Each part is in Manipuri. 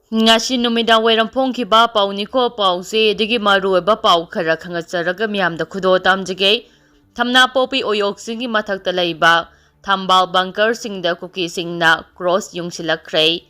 Ngasi numidang wairam phongkhiba pauniko pause digi maruoiba pau khara khangatsaraga miyamda khudo tamjage thamna popi oyoksingi mathakta leiba thambal bunker singda kuki singna cross yungsilakre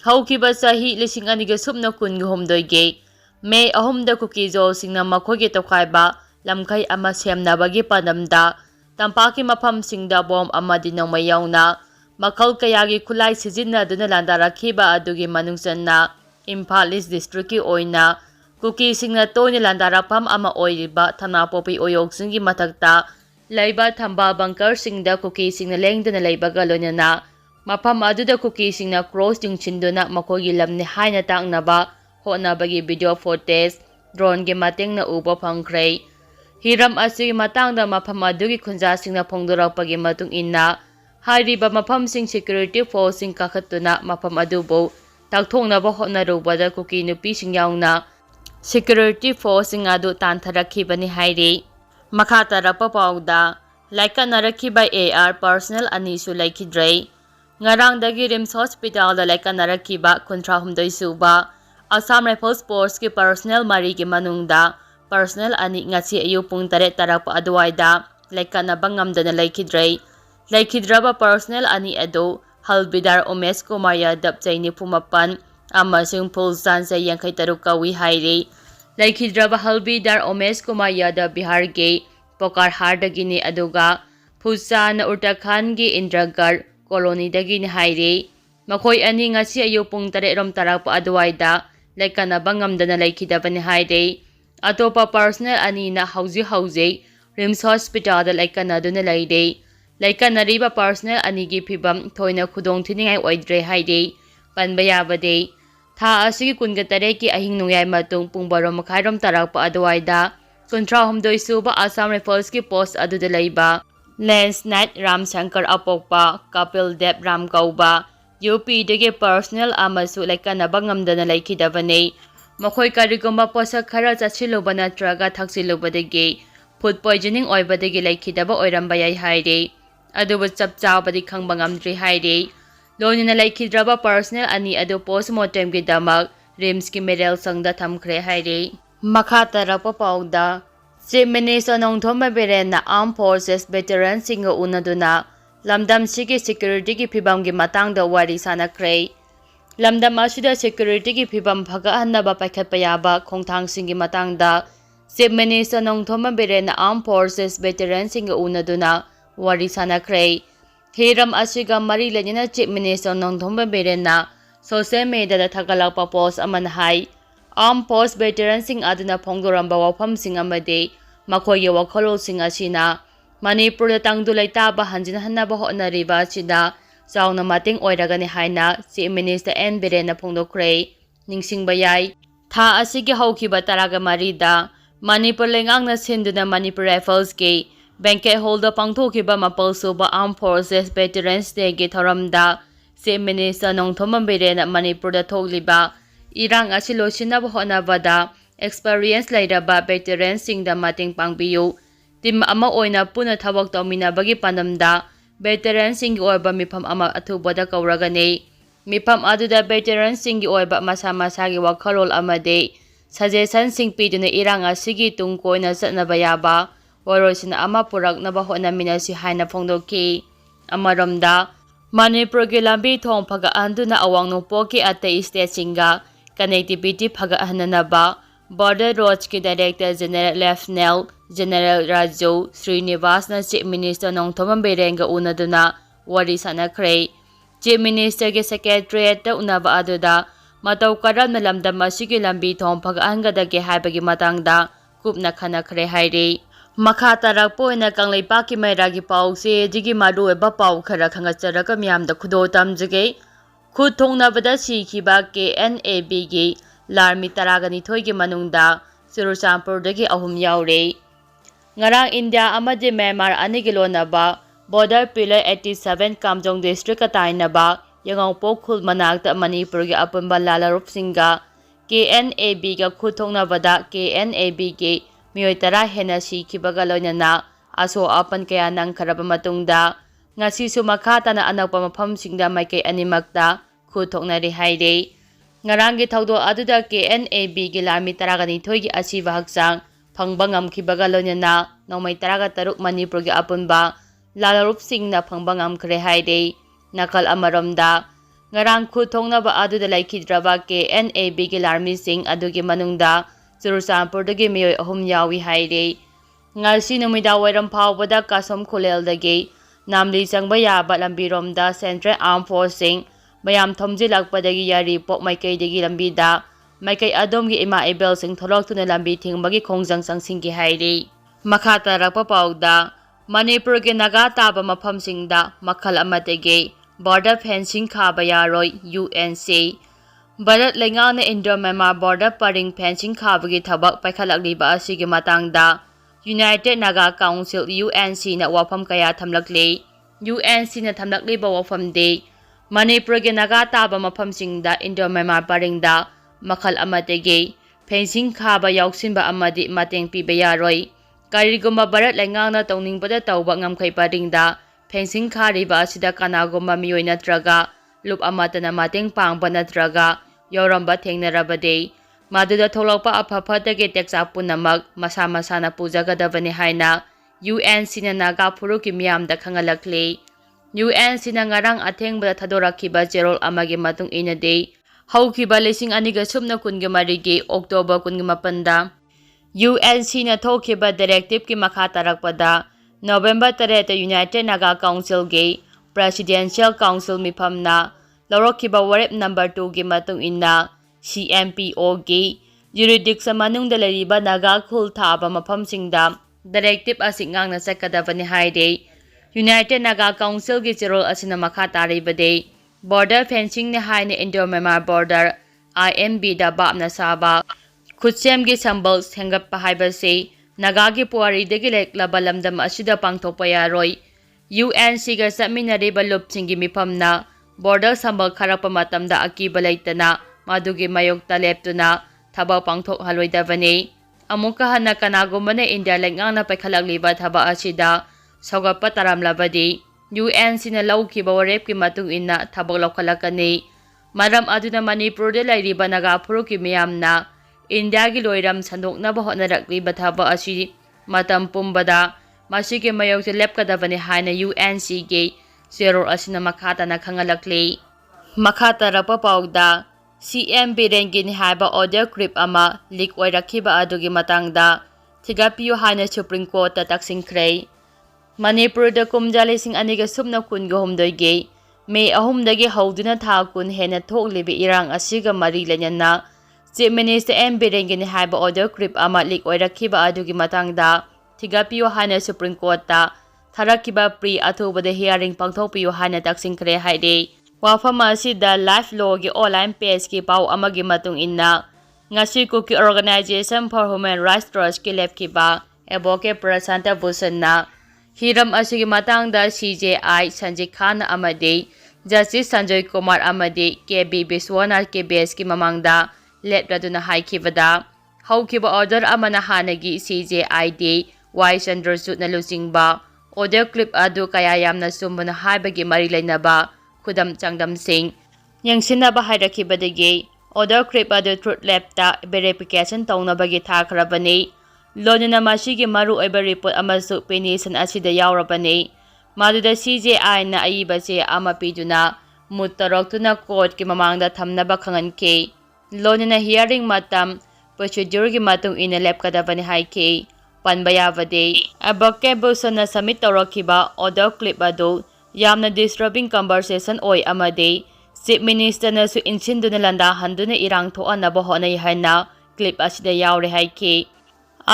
haukiba sahi lising aniga subna kungi homdoige May ahumda kuki zo singna makhoge tokhaiba lamkhai ama semnabagi padamda tampaki mafam singda bom ama dinong mayawna Makhal kayagi khulai sijinna duna landarakhiba adugi manungsanna Imphal East District ki oina kuki singna toina landarakpham ama oiriba thana popi oyok singi mathakta laiba thamba bunker singda kuki singna lengdana leibaga loinana mafam aduda kuki singna cross jingchinduna makogi lamni haina taknaba hotnabagi video footage drone ge matengna uba phangkhre hiram asigi matangda mafam adugi khunja singna phongdorakpagi matung inna Hariba mafam sing security force sing kakhatuna mafam adubo takthongnaba hotnarubada kuki nupi sing yauna security force sing adu tantharakibani hairi makha tarapa pauda laika narakhiba AR personnel ani su laikhidrei ngarangdagi rims hospital da laika narakhiba kuntra humdoi suba Assam Rifles Force ki personnel mari ki manungda personnel ani ngasi ayu pung 3 tarapa aduwaida laika nabangamdana laikhidrei Laikhidraba personnel ani ado halbidar Umesh Kumar Yadav Chaini Pumapan amasung Pulsan sa Yankay Tarukawi Hairi Laikhidraba halbidar Umesh Kumar Yadav Bihar ge Pokar Hardagini aduga Pusa na Uttarakhand gi Indragarh colony dagini Hairi Makoy ani ngasi ayupung tare rom tarakpa aduwaida laikana bangamdana laikhidabani Hairi Atopa personnel ani na hauzi Rims Hospital da laikana duna laide Laika nariba personnel anigi phibam thoina khudong thiningai oidre haide panba yabade tha asigi kungatare ki ahing nungyai matung pungbaro makhairom tarakpa adwaida kuntra humdoi suba Assam Rifles ki post aduda leiba Lance Knight Ram Shankar apokpa Kapil Dev Ram kauba UP dege personnel amasu laika nabangamdana laikhidabane makhoi karigomba posak khara chachiluba natraga thaksilubadege food poisoning oibadege laikhidaba oiramba yai haide aduba chap chabadi khangba ngamdri haire loinina laikhidraba personnel ani adu postmortem gi damak rims ki medal sangda thamkhre haire makha tarapa pauda Chief Minister Nongthoma Birena Armed Forces veteran singa unaduna lamdam sigi security ki phibam gi matangda wari sanakre lamdam asida security ki phibam phaga hannaba paikhatpa yaba khongthang singi matangda Chief Minister Nongthoma Birena Armed Forces veteran singa unaduna wari sanakre hiram asiga mari lenina Chief Minister Nongthoma Birena social media da thagalakpa post aman hai Armed Force veteran sing aduna phongdoramba wafam sing amade makhoye wakholol sing asina Manipur da tangdulai taba hanjin hannaba hotnariba chida chauna mating oiragani haina Chief Minister N Birena phongdokre ningsingba yai tha asigi haukiba taraga marida Manipur lengangna sinduna Manipur Rifles ke Banquet Hall da pangthokiba mapal suba Armed Forces Veterans Day gi thoramda Chief Minister Nongthoma Birena Manipur da thogliba irang asi losinaba hotnabada experience lairaba veterans singda mating pangbiyu tim ama oina puna thabak tawminabagi pandamda veterans singi oiba mifam ama athubada kauragane mifam aduda veterans singi oiba masa masagi wakhalol amade suggestion sing piduna irang asigi tungkoina chatnaba yaba warosina ama puraknaba hotnaminasi haina phongdoki amaromda Manipur gi lambi thong phaga anduna awang nungpo ki atei state singa connectivity phaga hananaba border roads ki director general lieutenant general Raju Srinivas na Chief Minister Nongthoma Birenga unaduna wari sanakre Chief Minister gi secretariat ta unaba aduda matau karam na lamdam asigi lambi thong phaga angadage haibagi matangda kupna khanakre haire makha tarakpo ina kanglaipa ki mairagi pause digi maru eba pau khara khangatsaraka miyamda khudo tamjage Khut thoknabada Sikhiba KNA gi Lanmi taragani thoigi manungda Ccpur dagi ahum Yaori ngarang India amadi Myanmar anigi lonaba border pillar 87 Kamjong district katainaba yangongpo khul manakta Manipur gi apunba lalarup singa KNA ga khut thoknabada KNA gi miyoi tara hena sikhibaga loinana aso apan kaya nang kharaba matungda ngasi su makha tana anakpa mafamsingda maikei animakta khut thoknari haire Ngarangi thawdo aduda KNA gi Lanmi 12 gi asiba hakchang phangba ngamkhibaga loinana nomai 13 Manipur gi apunba lalarup singna phangba ngamkhre haide nakal amaromda ngarang Khut thoknaba aduda laikhidraba KNA gi Lanmi sing adugi manungda Ccpur dagi miyoi ahum yawi haide ngasi numida wairam phawbada kasom kholeldagi namli changba yaba lambiromda Central Armed Forces mayam thomjilakpadagi yari pok maikaidagi lambida maikai adomgi ima ebel sing tholoktuna lambi thingbagi khongjang sangsinggi hairi makha tarakpa pawda Manipur ge naga taba mafamsingda makhal amatege border fencing khaba yaroi UNC Bharat Lengana Indo-Myanmar border paring fencing khabagi thabak paikhalakliba asigi matangda United Naga Council UNC na wafam kaya thamlakle UNC na thamlakliba wafam de Manipur ge naga taba mafamsingda Indo-Myanmar paringda makhal amatege fencing khaba yauksinba amadi mateng piba yaroi karigumba Bharat Lengana tawningbada tawba ngamkhai paringda fencing khariba asida kanagumba miyoi natraga lup amatana mateng pangba natraga yoramba thengnarabade maduda tholokpa aphaphadagi teksa punamak masa masana pujagadabani haina UNC na naga phuruki miyamda khangalakle UNC na ngarang athengbada thadorakhiba cherol amagi matung inade haukiba lesing aniga sumna kungi marigi October 18 da UNC na thokiba directive ki makha tarakpada November 3 ta United Naga Council ge Presidential Council mifamna Lorokiba warep number 2 gi matung inna CMPO gi jurisdiction manungda lariba naga khul thaba mafamsingda directive asingang na sakadabani haide United Naga Council gi cherol asina makha taribade border fencing ne haine Indo-Myanmar border IMB da babna saba Khut gi sambal sengap pahaibase naga gi puari degi leklaba lamdam asida pangthokpa yaroi UNC ga saminariba lupsingi mifamna border sambal kharapa matamda akiba laitana madugi mayokta leptuna thaba pangthok haloidabani amuka hana kanagumane India lengangna paikhalakliba thaba asida sogappa taramlabadi UNC na lawkiba warepki matung inna thabak lokhalakani maram aduna Manipur de lairiba naga phuruki miyamna India gi loiram sandoknaba hotnarakliba thaba asi matam pumbada masigi mayokta lepkadabani haina UNC ge Zero asina makata na khangalakle makata rapa pawda CM Birengin haba order clip ama leak oirakhiba adugi matangda thigapiyo haina Supreme Court ta taksingkhre Manipur da kumjali sing aniga sumna kunga humdoige May ahumdagi hauduna tha kun hena thoklibi irang asiga mari lenyana Chief Minister M Birengin haba order clip ama leak oirakhiba adugi matangda thigapiyo haina Supreme Court ta Tharakiba pre athubada hearing pangthokpiyo haina taksingkhre haide wafama asida life law gi online page ki pau amagi matung inna ngasi kuki Organization for Human Rights Trust ki lepkiba Advocate Prasanta Bhusanna hiram asigi matangda CJI Sanjay Khan amade Justice Sanjay Kumar amade KB Biswanath ki base ki mamangda lepraduna haikibada haukiba order amana hanagi CJI de Y Chandrasut na lusingba Audio clip adu kaya yamna sumbana haibagi mari lainaba khudam changdam sing yangsinaba hairakibadagi audio clip adu truth labta verification tawnabagi thakrabani lonina masigi maru oiba report amasu penison asida yaurabani maduda CJI na aibase ama piduna muttaroktuna court ki mamangda thamnaba khanganke lonina hearing matam procedure gi matung ina lepkadabani haike Panbayavade Advocate Bhusanna submit tawrakiba audio clip adu yamna disturbing conversation oi amade Chief Minister na su insinduna landa handuna irang thoanaba honai haina clip asida yaure haike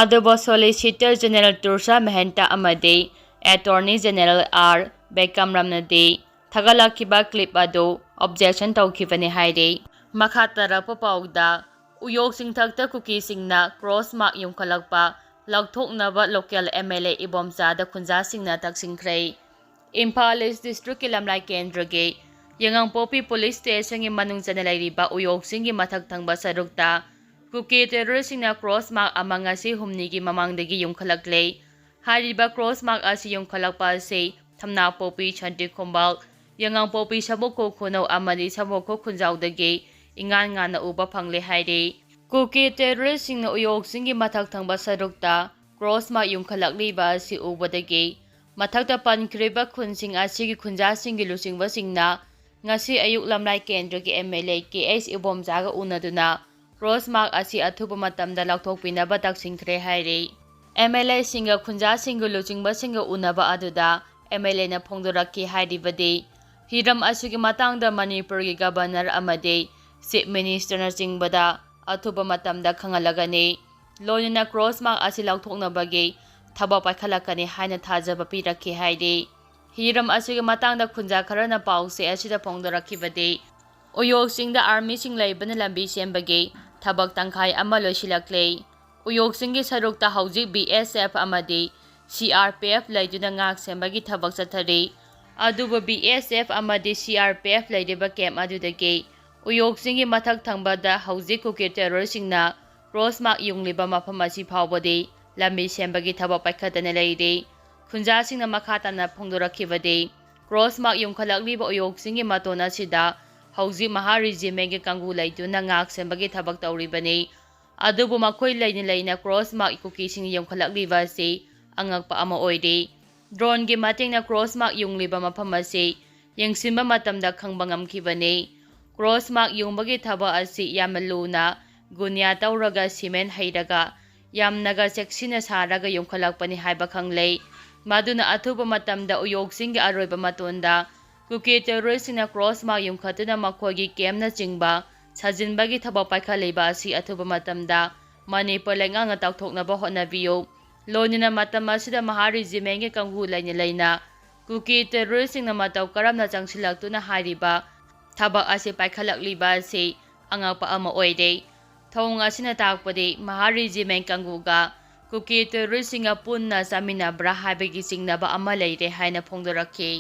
adubo Solicitor General Tursha Mahanta amade Attorney General R Beckham Ramnade thagalakiba clip adu objection tawkhibani haide makhatara papawda uyok singthakta kuki singna cross mark yumkhalakpa Lagthoknaba local MLA Ibomzada Khunja Singna taksingkhre Imphal East District ki lamlai kendra ge yangang popi police station gi manung chana lairiba uyok singi mathak thangba sarukta kuki terrorist na cross mark amanga si humni gi mamangdagi yumkhalakle hariba cross mark asi yumkhalakpa se thamna popi chanti khombal yangang popi saboko khono amani saboko khunjaudagi ingan ngana uba phangले hairi. Kuki terrorist-singna uyok-singgi mathak thangba sarukta cross mark yungkhalakliba asi ubadagi mathakta pankriba khunsing asigi khunja-singgi lusingba-singna ngasi ayuk lamlai kendragi MLA KS Ibomjaga unaduna cross mark asi athuba matamda laukthokpinaba taksingkhre hairi. MLA singa khunja-singgi lusingba-singa unaba aduda MLA na phongdorakki hairibadi hiram asigi matangda Manipurgi governor amadi chief minister na jingbada athuba matamda khangalagani loinina cross mark asi laukthoknabagi thaba paikhalakani haina thajaba pirakhi haidi hiram asigi matangda khunja kharana pause asida phongdorakhibadi uyok singda army sing laibana lambi sembagi thabak tangkhai ama loisilakle uyok singgi sarukta haujik BSF amadi CRPF laiduna ngak sembagi thabak chathari aduba BSF amadi CRPF laidiba camp adudagi uyok singgi mathak thangbada haujik kuki terrorist-singna cross mark yungliba mafam asi phawbadi lambi sembagi thaba paikhatana leidi khunja-singna makhatana phongdorakhibadi cross mark yungkhalakliba uyok singgi matona sida haujik maha regiment kanggu laiduna ngak sembagi thabak tawribani adubu makhoi laina cross mark kuki sing yungkhalakliba si angakpa ama oidi drone gi matingna cross mark yungliba mafam asi yengsimba matamda khangba ngamkhibani cross mark yungbagi thaba asi yamaluna gunya tauraga cement hairaga yamnaga seksina saraga yungkhalakpani haiba khanglei maduna athuba matamda uyok singgi aroiba matonda kuki terrorist-singna cross mark yungkhatuna makhogi kemna chingba sajinbagi thaba paikhaleiba asi athuba matamda Manipur lenganga tauthoknaba hotnabiyo loinina matam asida maha regiment kanggu laina kuki terrorist-singna mataw karamna changsilaktuna hairiba thabak asi paikhalakliba si angakpa ama oide thong asina takpadi maha regiment kangguga kuki terrorist-singa punna saminabra haibagi singnaba ama leire haina phongdorakhi.